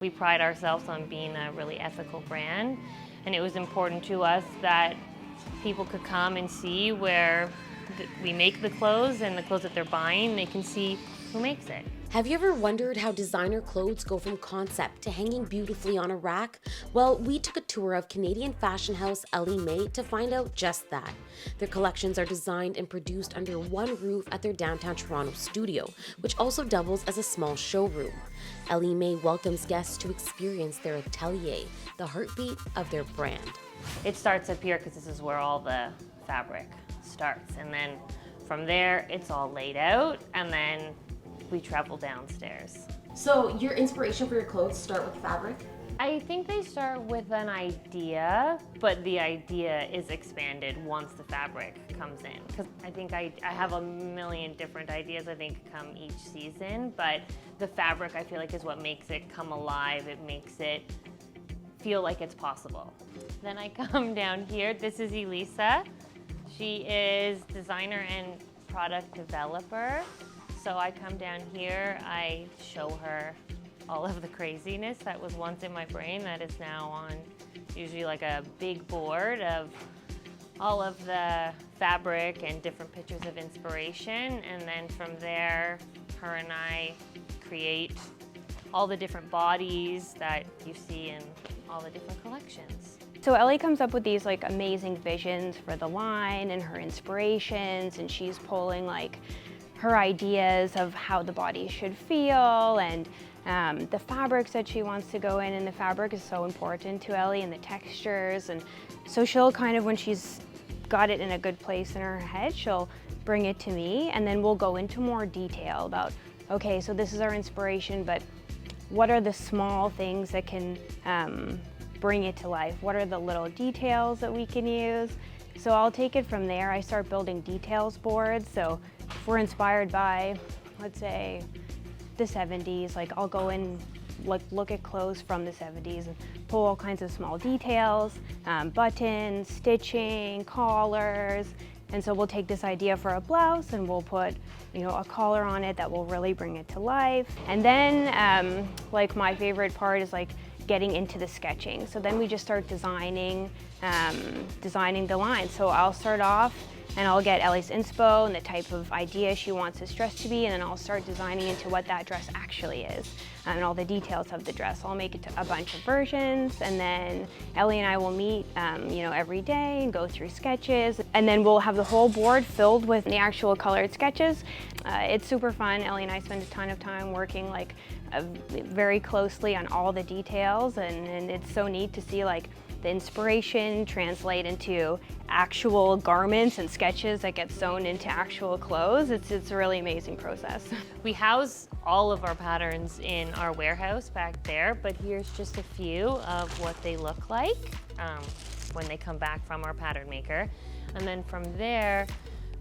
We pride ourselves on being a really ethical brand, and it was important to us that people could come and see where we make the clothes, and the clothes that they're buying, they can see who makes it. Have you ever wondered how designer clothes go from concept to hanging beautifully on a rack? Well, we took a tour of Canadian fashion house Ellie Mae to find out just that. Their collections are designed and produced under one roof at their downtown Toronto studio, which also doubles as a small showroom. Ellie Mae welcomes guests to experience their atelier, the heartbeat of their brand. It starts up here because this is where all the fabric starts, and then from there it's all laid out, and then we travel downstairs. So your inspiration for your clothes start with fabric? I think they start with an idea, but the idea is expanded once the fabric comes in. Because I think I have a million different ideas, I think, come each season, but the fabric, I feel like, is what makes it come alive. It makes it feel like it's possible. Then I come down here. This is Elisa. She is designer and product developer. So I come down here, I show her all of the craziness that was once in my brain that is now on usually like a big board of all of the fabric and different pictures of inspiration. And then from there, her and I create all the different bodies that you see in all the different collections. So Ellie comes up with these like amazing visions for the line and her inspirations, and she's pulling like her ideas of how the body should feel and the fabrics that she wants to go in, and the fabric is so important to Ellie, and the textures. And so she'll kind of, when she's got it in a good place in her head, she'll bring it to me, and then we'll go into more detail about, okay, so this is our inspiration, but what are the small things that can bring it to life? What are the little details that we can use? So I'll take it from there. I start building details boards. So if we're inspired by, let's say, the 70s, like I'll go in, like look at clothes from the 70s and pull all kinds of small details, buttons, stitching, collars. And so we'll take this idea for a blouse and we'll put, you know, a collar on it that will really bring it to life. And then like my favorite part is like getting into the sketching. So then we just start designing the line. So I'll start off and I'll get Ellie's inspo and the type of idea she wants this dress to be, and then I'll start designing into what that dress actually is and all the details of the dress. I'll make it to a bunch of versions, and then Ellie and I will meet you know, every day and go through sketches, and then we'll have the whole board filled with the actual colored sketches. It's super fun. Ellie and I spend a ton of time working like very closely on all the details, and it's so neat to see like the inspiration translate into actual garments and sketches that get sewn into actual clothes. It's a really amazing process. We house all of our patterns in our warehouse back there, but here's just a few of what they look like when they come back from our pattern maker. And then from there,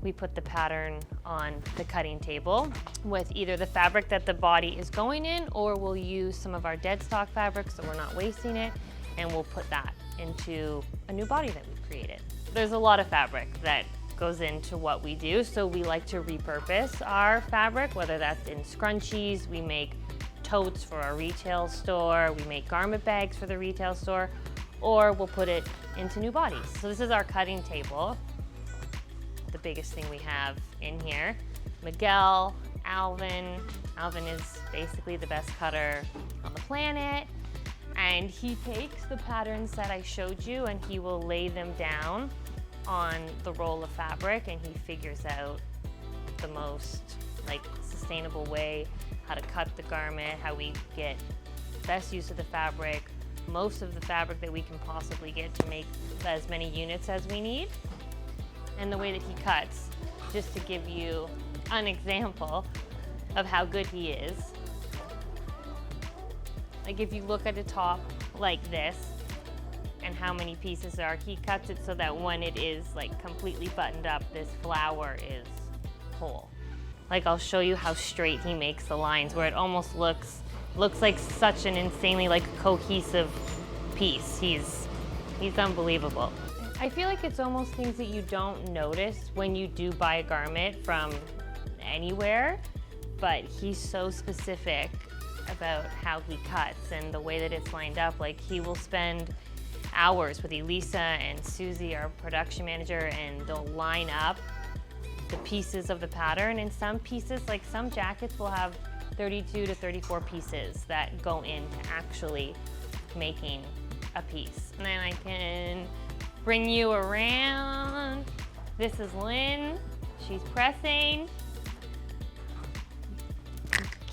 we put the pattern on the cutting table with either the fabric that the body is going in, or we'll use some of our dead stock fabric so we're not wasting it, and we'll put that into a new body that we've created. There's a lot of fabric that goes into what we do, so we like to repurpose our fabric, whether that's in scrunchies, we make totes for our retail store, we make garment bags for the retail store, or we'll put it into new bodies. So this is our cutting table, the biggest thing we have in here. Miguel, Alvin is basically the best cutter on the planet. And he takes the patterns that I showed you and he will lay them down on the roll of fabric, and he figures out the most like sustainable way, how to cut the garment, how we get best use of the fabric, most of the fabric that we can possibly get to make as many units as we need. And the way that he cuts, just to give you an example of how good he is. Like if you look at a top like this and how many pieces there are, he cuts it so that when it is like completely buttoned up, this flower is whole. Like I'll show you how straight he makes the lines, where it almost looks like such an insanely like cohesive piece. He's unbelievable. I feel like it's almost things that you don't notice when you do buy a garment from anywhere, but he's so specific of about how he cuts and the way that it's lined up. Like, he will spend hours with Elisa and Susie, our production manager, and they'll line up the pieces of the pattern. And some pieces, like some jackets will have 32 to 34 pieces that go into actually making a piece. And then I can bring you around. This is Lynn, she's pressing.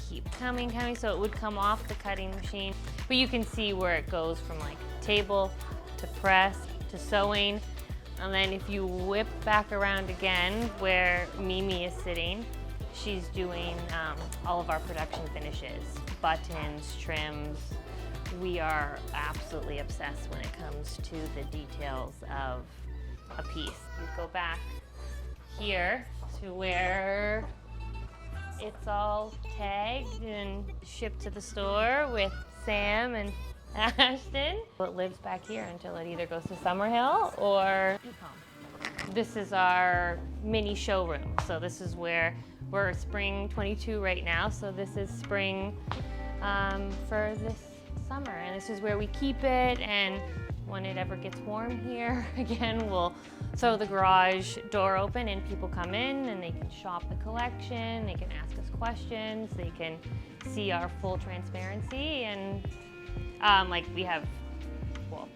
Keep coming, so it would come off the cutting machine. But you can see where it goes from like table to press to sewing. And then if you whip back around again where Mimi is sitting, she's doing all of our production finishes, buttons, trims. We are absolutely obsessed when it comes to the details of a piece. You go back here to where it's all tagged and shipped to the store with Sam and Ashton. It lives back here until it either goes to Summerhill or this is our mini showroom. So this is where we're spring 22 right now. So this is spring for this summer. And this is where we keep it. And when it ever gets warm here, again, we'll throw the garage door open and people come in and they can shop the collection, they can ask us questions, they can see our full transparency. And like we have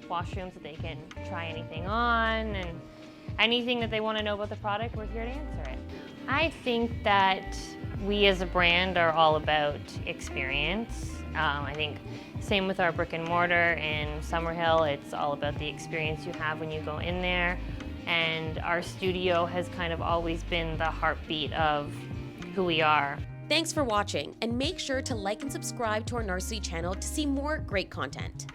washrooms that they can try anything on, and anything that they want to know about the product, we're here to answer it. I think that we as a brand are all about experience. I think same with our brick and mortar in Summerhill, it's all about the experience you have when you go in there. And our studio has kind of always been the heartbeat of who we are. Thanks for watching, and make sure to like and subscribe to our Narcity channel to see more great content.